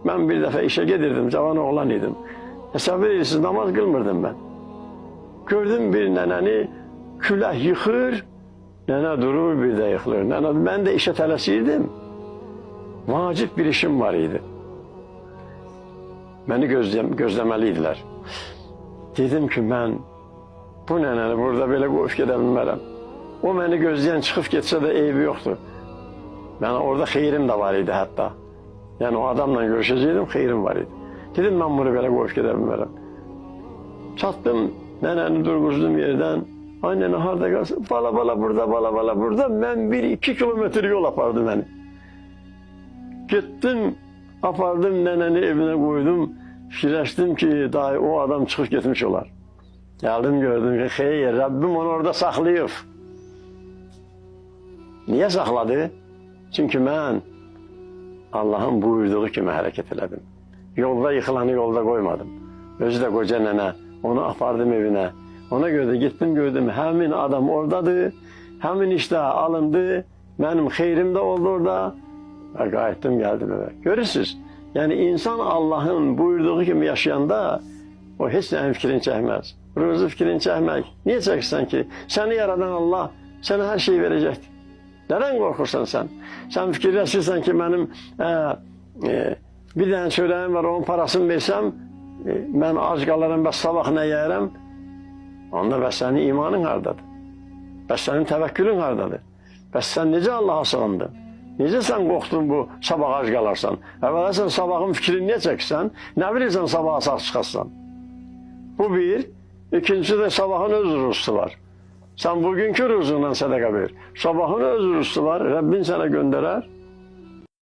Ben bir defa işe gelirdim, cavan oğlan idim. Hesap verirsiniz, namaz kılmırdım ben. Gördüm bir neneni külah yıkır, nene durur bir de yıkılır. Nene, ben de işe tələsirdim. Vacip bir işim var idi. Beni gözlemeliydilər. Dedim ki, ben bu nənəni burada belə qoyub gedə bilmərəm. O beni gözleyen çıkıp geçse de eybi yoktu. Ben orada xeyrim de var idi hatta. Yani o adamla görüşecektim, xeyrim var idi. Dedim ben bunu belə qoyub gedə bilmərəm. Çatdım, nənəni durğuzdum yerden. Ay nənə harada qalsın? Bala bala burada, bala bala burada. Ben 1-2 kilometre yol apardı beni. Gittim, apardım nənəni evine koydum. Fikirləşdim ki, dahi o adam çıkıp gitmiş olar. Geldim gördüm ki, xeyr, Rabbim onu orada saxlayıb. Niye saxladı? Çünkü ben Allah'ın buyurduğu kimi hərəkət elədim. Yolda yıkılanı yolda koymadım. Özü de koca nene, onu apardım evine. Ona göre de gittim gördüm, həmin adam oradadır, həmin işte alındı, benim xeyrim de oldu orada. Ve qayıtdım geldim eve. Görürsünüz, yani insan Allah'ın buyurduğu kimi yaşayanda o hiç senin fikrini çəkməz. Rızı fikrini çəkmək. Niye çəkirsən ki? Seni yaradan Allah sana her şeyi verecektir. Neden korkursan sen? Sen fikirləşirsən ki, benim bir tane çörəyim var, onun parasını versem, ben ac qalarım, bəs sabah ne yiyərəm? Onda bəs senin imanın hardadır? Bəs senin təvəkkülün hardadır? Bəs sen necə Allah'a sığındın? Necə sen qorxdun bu sabah ac qalarsan? Əvvəla sen sabahın fikrini niye çəkirsən? Ne bilirsən sabaha sağ çıxarsan? Bu bir. İkincisi de sabahın öz rızısı var. Sen bugünkü rızığından sədəqə ver. Sabahın öz rızısı var. Rabbin sana gönderer.